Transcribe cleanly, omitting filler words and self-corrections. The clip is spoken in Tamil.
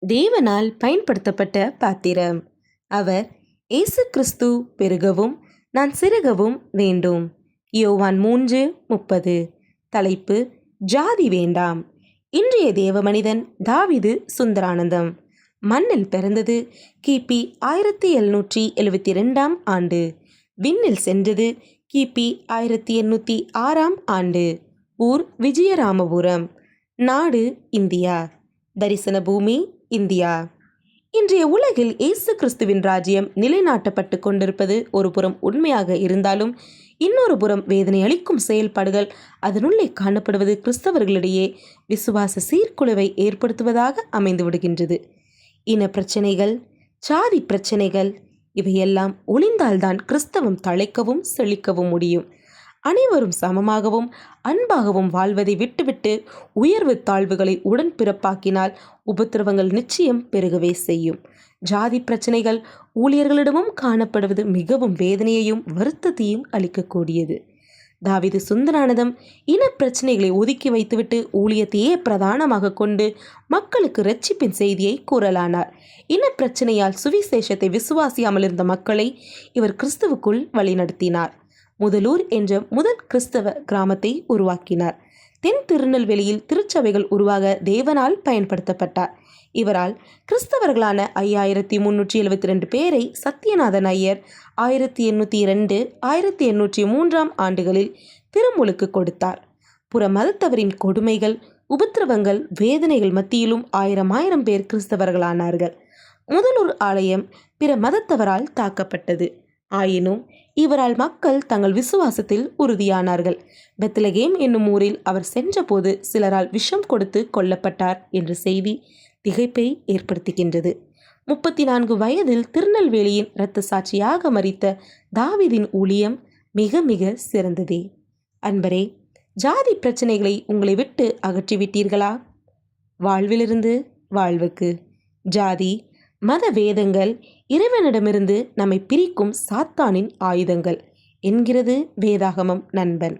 தேவனால் பயன்படுத்தப்பட்ட பாத்திரம். அவர் இயேசு கிறிஸ்து பெருகவும் நான் சிறுகவும் வேண்டும். யோவான் 3:30. தலைப்பு: ஜாதி வேண்டாம். இன்றைய தேவ மனிதன் தாவீது சுந்தரானந்தம். மண்ணில் பிறந்தது கிபி 1772 ஆண்டு. விண்ணில் சென்றது கிபி 1806 ஆண்டு. ஊர் விஜயராமபுரம். நாடு இந்தியா. தரிசன பூமி இந்தியா. இன்றைய உலகில் இயேசு கிறிஸ்துவின் ராஜ்யம் நிலைநாட்டப்பட்டு கொண்டிருப்பது ஒரு புறம் உண்மையாக இருந்தாலும், இன்னொரு புறம் வேதனை அளிக்கும் செயல்பாடுகள் அதனுள்ளே காணப்படுவது கிறிஸ்தவர்களிடையே விசுவாச சீர்குலைவை ஏற்படுத்துவதாக அமைந்து விடுகின்றது. இன பிரச்சனைகள், சாதி பிரச்சனைகள் இவையெல்லாம் ஒளிந்தால்தான் கிறிஸ்தவம் தழைக்கவும் செழிக்கவும் முடியும். அனைவரும் சமமாகவும் அன்பாகவும் வாழ்வதை விட்டுவிட்டு உயர்வு தாழ்வுகளை உடன்பிறப்பாக்கினால் உபத்திரவங்கள் நிச்சயம் பெருகவே செய்யும். ஜாதி பிரச்சனைகள் ஊழியர்களிடமும் காணப்படுவது மிகவும் வேதனையையும் வருத்தத்தையும் அளிக்கக்கூடியது. தாவீது சுந்தரானந்தம் இன பிரச்சனைகளை ஒதுக்கி வைத்துவிட்டு ஊழியத்தையே பிரதானமாக கொண்டு மக்களுக்கு இரட்சிப்பின் செய்தியை கூறலானார். இன பிரச்சனையால் சுவிசேஷத்தை விசுவாசியாமல் இருந்த மக்களை இவர் கிறிஸ்துவுக்குள் வழிநடத்தினார். முதலூர் என்ற முதல் கிறிஸ்தவ கிராமத்தை உருவாக்கினார். தென் திருநெல்வேலியில் திருச்சபைகள் உருவாக தேவனால் பயன்படுத்தப்பட்டார். இவரால் கிறிஸ்தவர்களான 5372 பேரை சத்தியநாதன் ஐயர் 1802, 1803 ஆண்டுகளில் திருமுழுக்கு கொடுத்தார். புற மதத்தவரின் கொடுமைகள், உபத்திரவங்கள், வேதனைகள் மத்தியிலும் ஆயிரம் பேர் கிறிஸ்தவர்களானார்கள். முதலூர் ஆலயம் பிற மதத்தவரால் தாக்கப்பட்டது. ஆயினும் இவரால் மக்கள் தங்கள் விசுவாசத்தில் உறுதியானார்கள். பெத்லகேம் என்னும் ஊரில் அவர் சென்றபோது சிலரால் விஷம் கொடுத்து கொல்லப்பட்டார் என்ற செய்தி திகைப்பை ஏற்படுத்துகின்றது. 34 வயதில் திருநெல்வேலியின் இரத்த சாட்சியாக மரித்த தாவீதின் ஊழியம் மிக மிக சிறந்ததே. அன்பரே, ஜாதி பிரச்சனைகளை உங்களை விட்டு அகற்றிவிட்டீர்களா? வாழ்விலிருந்து வாழ்வுக்கு. ஜாதி மத வேதங்கள் இறைவனிடமிருந்து நம்மை பிரிக்கும் சாத்தானின் ஆயுதங்கள் என்கிறது வேதாகமம் நண்பன்.